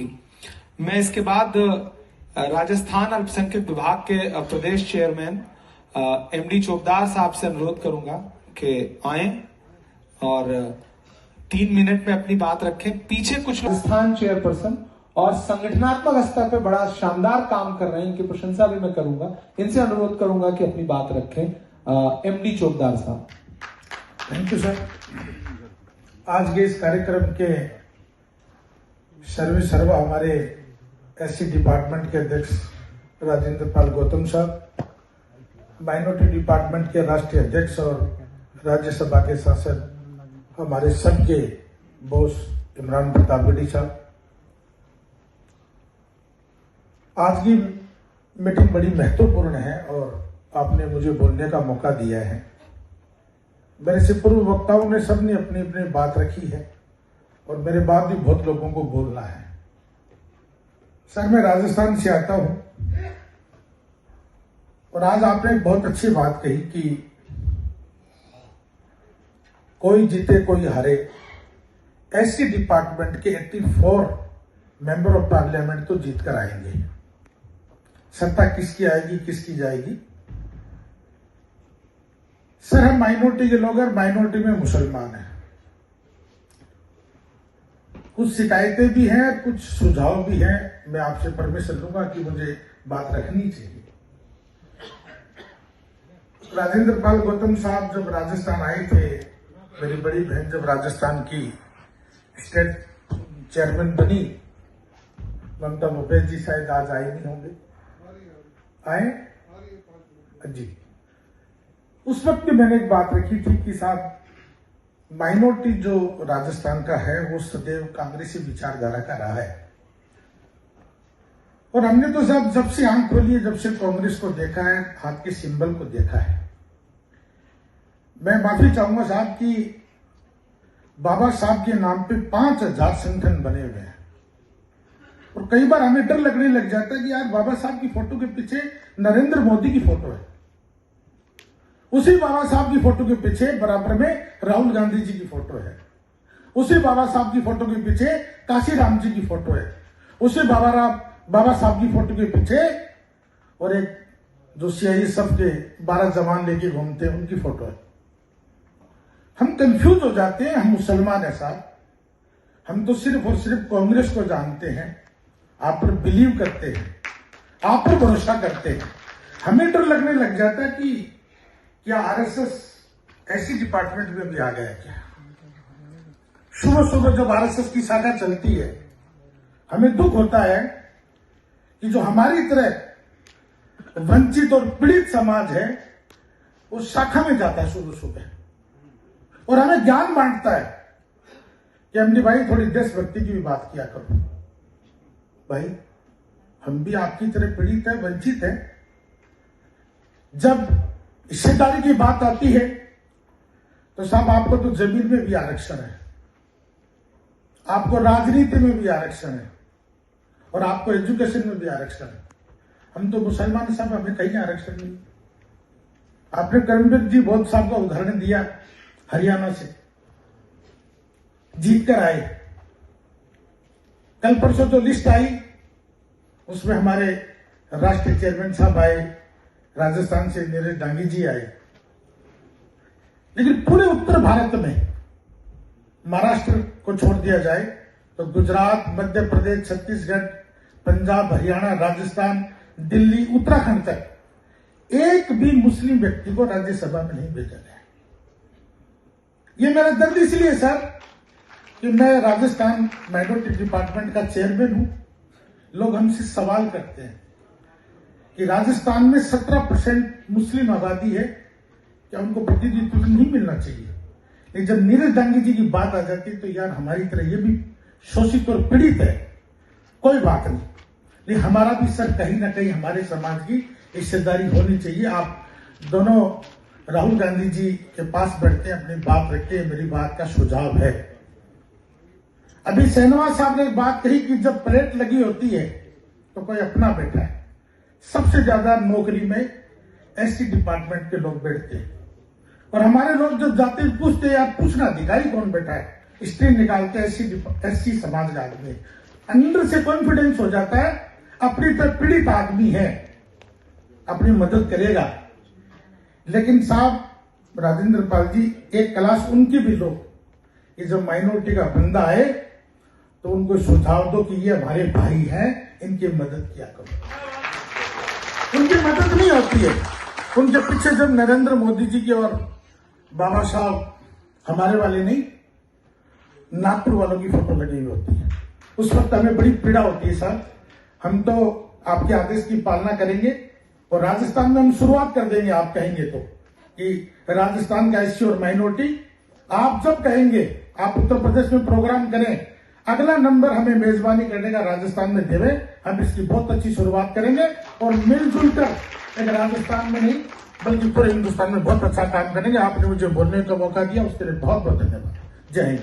मैं इसके बाद राजस्थान अल्पसंख्यक विभाग के प्रदेश चेयरमैन एमडी चोपदार साहब से अनुरोध करूंगा कि आए और 3 मिनट में अपनी बात रखें। पीछे कुछ राजस्थान चेयरपर्सन और संगठनात्मक स्तर पे बड़ा शानदार काम कर रहे हैं, इनकी प्रशंसा भी मैं करूंगा। इनसे अनुरोध करूंगा कि अपनी बात रखें। एमडी चोपदार साहब। Thank you sir. आज के इस कार्यक्रम के सर्वा हमारे एससी डिपार्टमेंट के अध्यक्ष राजेंद्र पाल गौतम साहब, माइनॉरिटी डिपार्टमेंट के राष्ट्रीय अध्यक्ष और राज्यसभा के सांसद हमारे सबके बॉस इमरान प्रताप गढ़ी साहब, आज की मीटिंग बड़ी महत्वपूर्ण है और आपने मुझे बोलने का मौका दिया है। मेरे से पूर्व वक्ताओं ने सबने अपनी अपनी बात रखी है और मेरे बाद भी बहुत लोगों को बोलना है। सर, मैं राजस्थान से आता हूं और आज आपने एक बहुत अच्छी बात कही कि कोई जीते कोई हारे, एससी डिपार्टमेंट के 84 मेंबर ऑफ पार्लियामेंट तो जीत कर आएंगे। सत्ता किसकी आएगी किसकी जाएगी। सर, हम माइनॉरिटी के लोग और माइनॉरिटी में मुसलमान हैं। कुछ शिकायतें भी हैं और कुछ सुझाव भी हैं। मैं आपसे परमिशन लूंगा कि मुझे बात रखनी चाहिए। राजेंद्र पाल गौतम साहब जब राजस्थान आए थे, मेरी बड़ी बहन जब राजस्थान की स्टेट चेयरमैन बनी, ममता भूपेश जी शायद आज आए नहीं होंगे, आए जी। उस वक्त भी मैंने एक बात रखी थी कि साहब, माइनॉरिटी जो राजस्थान का है वो सदैव कांग्रेसी विचारधारा का रहा है और हमने तो साहब जब से आंख खोली है, जब से कांग्रेस को देखा है, हाथ के सिंबल को देखा है। मैं माफी चाहूंगा साहब कि बाबा साहब के नाम पे 5000 संगठन बने हुए हैं और कई बार हमें डर लगने लग जाता है कि यार बाबा साहब की फोटो के पीछे नरेंद्र मोदी की फोटो है, उसी बाबा साहब की फोटो के पीछे बराबर में राहुल गांधी जी की फोटो है, उसी बाबा साहब की फोटो के पीछे काशी राम जी की फोटो है, उसी बाबा साहब की फोटो के पीछे और एक जो सीआईएसएफ के 12 जवान लेके घूमते हैं उनकी फोटो है। हम कंफ्यूज हो जाते हैं। हम मुसलमान है साहब, हम तो सिर्फ और सिर्फ कांग्रेस को जानते हैं, आप पर बिलीव करते हैं, आप पर भरोसा करते हैं। हमें डर लगने लग जाता है कि क्या आरएसएस ऐसी डिपार्टमेंट में भी आ गया क्या। सुबह सुबह जब आरएसएस की शाखा चलती है, हमें दुख होता है कि जो हमारी तरह वंचित और पीड़ित समाज है उस शाखा में जाता है सुबह सुबह और हमें ज्ञान बांटता है कि एमडी भाई थोड़ी देशभक्ति की भी बात किया करो। भाई, हम भी आपकी तरह पीड़ित है, वंचित है। जब हिस्सेदारी की बात आती है तो साहब आपको तो जमीन में भी आरक्षण है, आपको राजनीति में भी आरक्षण है और आपको एजुकेशन में भी आरक्षण है। हम तो मुसलमान साहब, हमें कहीं आरक्षण नहीं। आपने कर्मवीर जी बहुत साहब का उदाहरण दिया, हरियाणा से जीत कर आए। कल परसों जो लिस्ट आई उसमें हमारे राष्ट्रीय चेयरमैन साहब आए, राजस्थान से नीरज डांगी जी आए, लेकिन पूरे उत्तर भारत में महाराष्ट्र को छोड़ दिया जाए तो गुजरात, मध्य प्रदेश, छत्तीसगढ़, पंजाब, हरियाणा, राजस्थान, दिल्ली, उत्तराखंड तक एक भी मुस्लिम व्यक्ति को राज्यसभा में नहीं भेजा गया। ये मेरा दर्द इसलिए सर कि मैं राजस्थान माइनॉरिटी डिपार्टमेंट का चेयरमैन हूं। लोग हमसे सवाल करते हैं कि राजस्थान में 17% मुस्लिम आबादी है, क्या उनको प्रतिनिधित्व नहीं मिलना चाहिए। लेकिन जब नीरज डांगी जी की बात आ जाती है तो यार हमारी तरह ये भी शोषित और पीड़ित है, कोई बात नहीं, लेकिन हमारा भी सर कहीं ना कहीं हमारे समाज की हिस्सेदारी होनी चाहिए। आप दोनों राहुल गांधी जी के पास बैठते हैं, अपनी बात रखते हैं, मेरी बात का सुझाव है। अभी सहनवा साहब ने एक बात कही कि जब परेड लगी होती है तो कोई अपना बैठा है। सबसे ज्यादा नौकरी में एससी डिपार्टमेंट के लोग बैठते हैं और हमारे लोग जब जाते हैं पूछते हैं यार पूछना अधिकारी कौन बैठा है, स्क्रीन निकालते हैं एससी समाज का आदमी। अंदर से कॉन्फिडेंस हो जाता है अपनी तरफ पीड़ित आदमी है, अपनी मदद करेगा। लेकिन साहब राजेंद्र पाल जी, एक क्लास उनकी भी लो, ये जब माइनॉरिटी का बंदा है तो उनको सुझाव दो कि ये हमारे भाई हैं, इनकी मदद किया करो। उनकी मदद नहीं होती है। उनके पीछे जब नरेंद्र मोदी जी की और बाबा साहब हमारे वाले नहीं, नागपुर वालों की फोटो लगी हुई होती है, उस वक्त हमें बड़ी पीड़ा होती है सर। हम तो आपके आदेश की पालना करेंगे और राजस्थान में हम शुरुआत कर देंगे, आप कहेंगे तो, कि राजस्थान का एससी और माइनॉरिटी, आप जब कहेंगे, आप उत्तर प्रदेश में प्रोग्राम करें, अगला नंबर हमें मेजबानी करने का राजस्थान में देवे, हम इसकी बहुत अच्छी शुरुआत करेंगे और मिलजुल कर एक राजस्थान में नहीं बल्कि पूरे हिंदुस्तान में बहुत अच्छा काम करेंगे। आपने मुझे बोलने का मौका दिया, उसके लिए बहुत बहुत धन्यवाद। जय हिंद।